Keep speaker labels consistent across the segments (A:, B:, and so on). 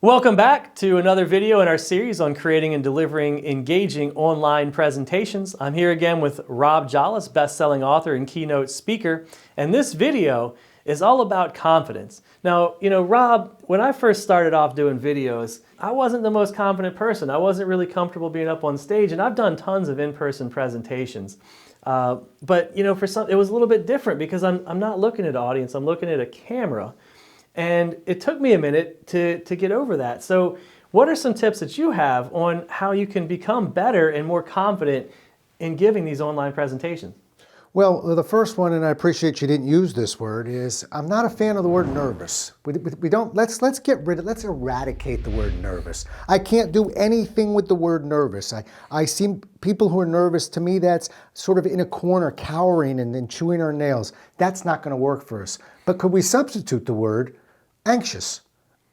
A: Welcome back to another video in our series on creating and delivering engaging online presentations. I'm here again with Rob Jolles, best-selling author and keynote speaker, and this video is all about confidence. Now, Rob, when I first started off doing videos, I wasn't the most confident person. I wasn't really comfortable being up on stage, and I've done tons of in-person presentations. But for some, it was a little bit different because I'm not looking at an audience, I'm looking at a camera. And it took me a minute to get over that. So what are some tips that you have on how you can become better and more confident in giving these online presentations?
B: Well, the first one, and I appreciate you didn't use this word, is I'm not a fan of the word nervous. Let's eradicate the word nervous. I can't do anything with the word nervous. I see people who are nervous, to me that's sort of in a corner cowering and then chewing our nails. That's not going to work for us. But could we substitute the word anxious?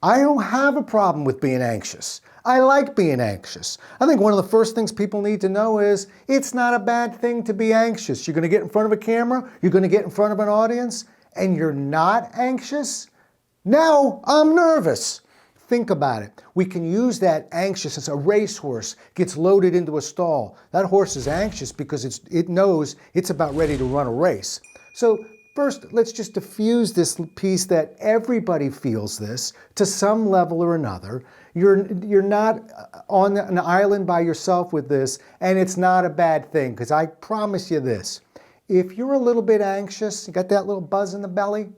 B: I don't have a problem with being anxious. I like being anxious. I think one of the first things people need to know is it's not a bad thing to be anxious. You're going to get in front of a camera, you're going to get in front of an audience, and you're not anxious? Now I'm nervous. Think about it. We can use that anxious as a racehorse gets loaded into a stall. That horse is anxious because it knows it's about ready to run a race. So first, let's just diffuse this piece that everybody feels this to some level or another. You're not on an island by yourself with this, and it's not a bad thing, because I promise you this. If you're a little bit anxious, you got that little buzz in the belly,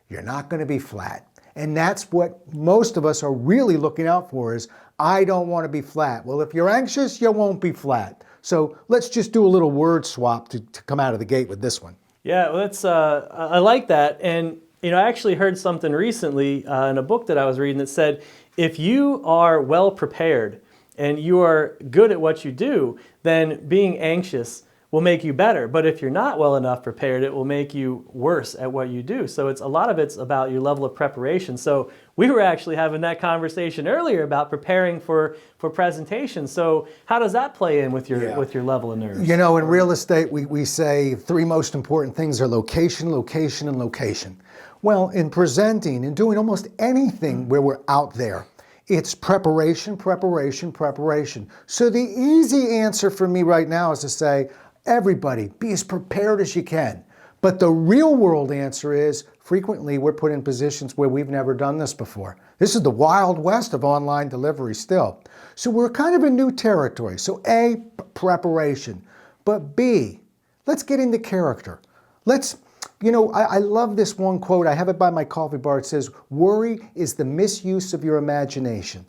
B: you're not going to be flat. And that's what most of us are really looking out for is, I don't want to be flat. Well, if you're anxious, you won't be flat. So let's just do a little word swap to come out of the gate with this one.
A: Yeah, well, I like that. And I actually heard something recently in a book that I was reading that said, if you are well prepared and you are good at what you do, then being anxious will make you better. But if you're not well enough prepared, it will make you worse at what you do. So a lot of it's about your level of preparation. So we were actually having that conversation earlier about preparing for presentations. So how does that play in with your level of nerves?
B: In real estate, we say three most important things are location, location, and location. Well, in presenting and doing almost anything where we're out there, it's preparation, preparation, preparation. So the easy answer for me right now is to say, everybody, be as prepared as you can. But the real world answer is, frequently we're put in positions where we've never done this before. This is the Wild West of online delivery still. So we're kind of in new territory. So A, preparation. But B, let's get into character. I love this one quote. I have it by my coffee bar. It says, worry is the misuse of your imagination.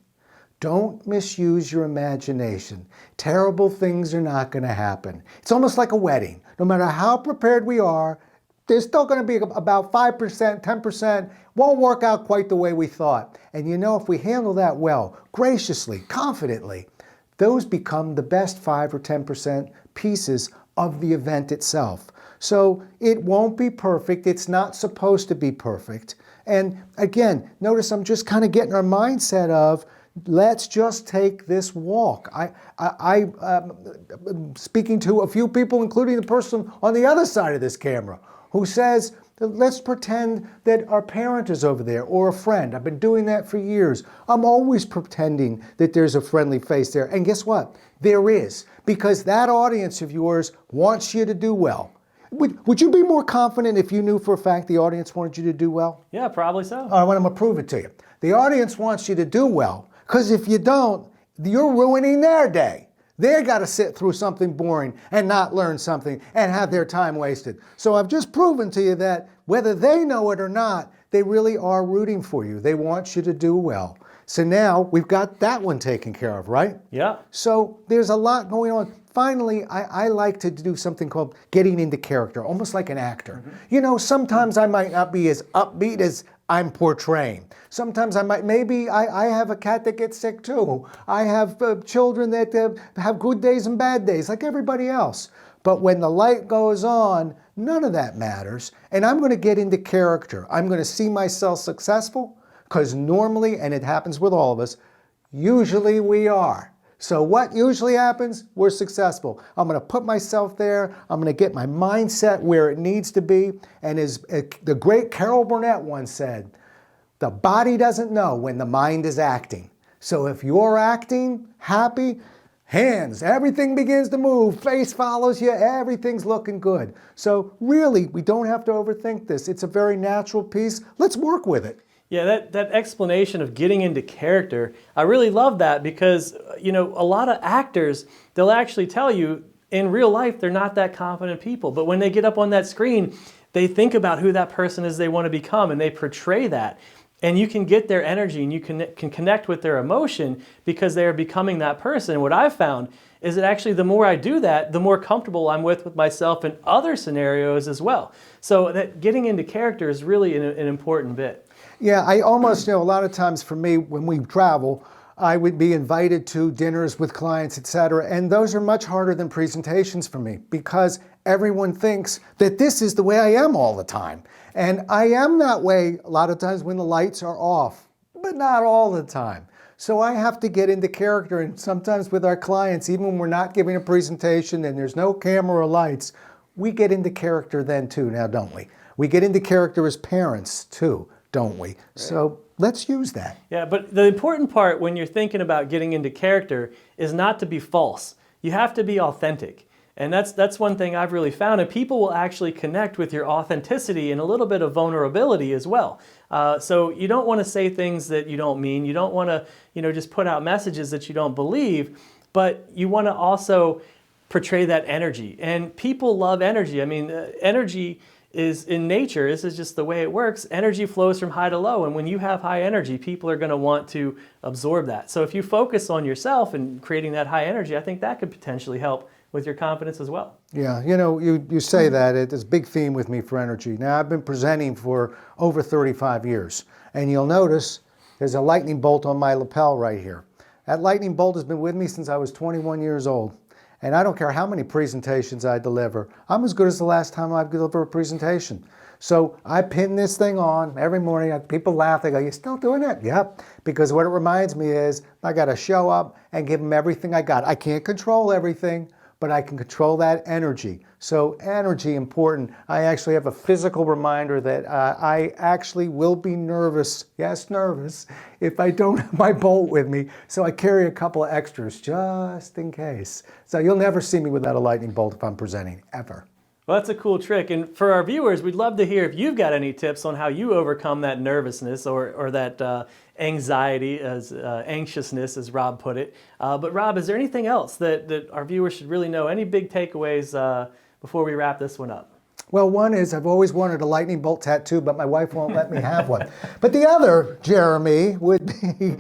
B: Don't misuse your imagination. Terrible things are not going to happen. It's almost like a wedding. No matter how prepared we are, there's still going to be about 5%, 10%, won't work out quite the way we thought. And if we handle that well, graciously, confidently, those become the best 5 or 10% pieces of the event itself. So it won't be perfect. It's not supposed to be perfect. And again, notice I'm just kind of getting our mindset of, let's just take this walk. I'm speaking to a few people, including the person on the other side of this camera, who says, let's pretend that our parent is over there or a friend. I've been doing that for years. I'm always pretending that there's a friendly face there. And guess what? There is, because that audience of yours wants you to do well. Would you be more confident if you knew for a fact the audience wanted you to do well?
A: Yeah, probably so.
B: All right, well, I'm going to prove it to you. The audience wants you to do well, because if you don't, you're ruining their day. They've got to sit through something boring and not learn something and have their time wasted. So I've just proven to you that whether they know it or not, they really are rooting for you. They want you to do well. So now we've got that one taken care of, right?
A: Yeah.
B: So there's a lot going on. Finally, I like to do something called getting into character, almost like an actor. Mm-hmm. Sometimes I might not be as upbeat as I'm portraying. Sometimes maybe I have a cat that gets sick too. I have children that have good days and bad days, like everybody else. But when the light goes on, none of that matters. And I'm going to get into character. I'm going to see myself successful, because normally, and it happens with all of us, usually we are. So what usually happens? We're successful. I'm going to put myself there. I'm going to get my mindset where it needs to be. And as the great Carol Burnett once said, The body doesn't know when the mind is acting. So if you're acting happy, hands, everything begins to move, face follows you, everything's looking good. So really, we don't have to overthink this. It's a very natural piece. Let's work with it.
A: Yeah, that explanation of getting into character, I really love that because, a lot of actors, they'll actually tell you in real life they're not that confident people. But when they get up on that screen, they think about who that person is they want to become and they portray that. And you can get their energy and you can connect with their emotion because they are becoming that person. And what I've found is that actually the more I do that, the more comfortable I'm with myself in other scenarios as well. So that getting into character is really an important bit.
B: Yeah, I almost, a lot of times for me, when we travel, I would be invited to dinners with clients, etc. And those are much harder than presentations for me because everyone thinks that this is the way I am all the time. And I am that way a lot of times when the lights are off, but not all the time. So I have to get into character, and sometimes with our clients, even when we're not giving a presentation and there's no camera or lights, we get into character then too, now don't we? We get into character as parents too, don't we? Right. So let's use that.
A: Yeah, but the important part when you're thinking about getting into character is not to be false. You have to be authentic. And that's one thing I've really found, and people will actually connect with your authenticity and a little bit of vulnerability as well. So you don't want to say things that you don't mean. You don't want to, just put out messages that you don't believe, but you want to also portray that energy. And people love energy. I mean, energy is in nature. This is just the way it works. Energy flows from high to low, and when you have high energy, people are going to want to absorb that. So if you focus on yourself and creating that high energy, I think that could potentially help with your confidence as well.
B: Yeah, you say that. It's a big theme with me for energy. Now, I've been presenting for over 35 years, and you'll notice there's a lightning bolt on my lapel right here. That lightning bolt has been with me since I was 21 years old, and I don't care how many presentations I deliver. I'm as good as the last time I delivered a presentation. So I pin this thing on every morning. People laugh. They go, "You still doing it?" Yep. Because what it reminds me is I got to show up and give them everything I got. I can't control everything, but I can control that energy. So energy important. I actually have a physical reminder that I actually will be nervous, yes, nervous, if I don't have my bolt with me. So I carry a couple of extras just in case. So you'll never see me without a lightning bolt if I'm presenting, ever.
A: Well, that's a cool trick. And for our viewers, we'd love to hear if you've got any tips on how you overcome that nervousness or that anxiety, anxiousness, as Rob put it. But Rob, is there anything else that our viewers should really know? Any big takeaways before we wrap this one up?
B: Well, one is I've always wanted a lightning bolt tattoo, but my wife won't let me have one. But the other, Jeremy, would be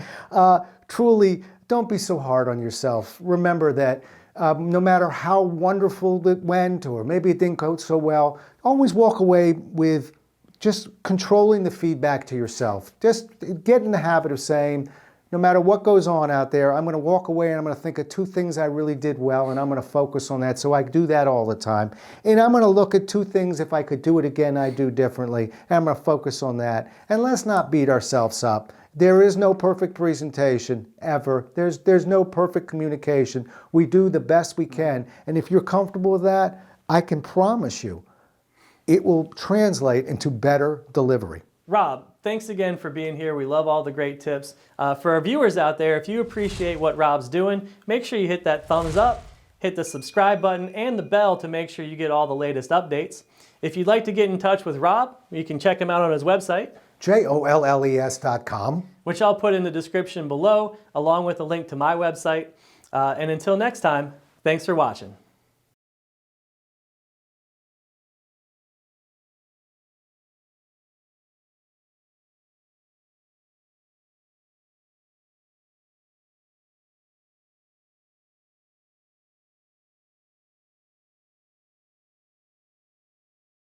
B: truly don't be so hard on yourself. Remember that no matter how wonderful it went, or maybe it didn't go so well, always walk away with just controlling the feedback to yourself. Just get in the habit of saying, no matter what goes on out there, I'm going to walk away and I'm going to think of 2 things I really did well, and I'm going to focus on that. So I do that all the time. And I'm going to look at 2 things, if I could do it again, I'd do differently. And I'm going to focus on that. And let's not beat ourselves up. There is no perfect presentation, ever. There's no perfect communication. We do the best we can. And if you're comfortable with that, I can promise you, it will translate into better delivery.
A: Rob, thanks again for being here. We love all the great tips. For our viewers out there, if you appreciate what Rob's doing, make sure you hit that thumbs up, hit the subscribe button, and the bell to make sure you get all the latest updates. If you'd like to get in touch with Rob, you can check him out on his website,
B: JOLLES.com,
A: which I'll put in the description below, along with a link to my website. And until next time, thanks for watching.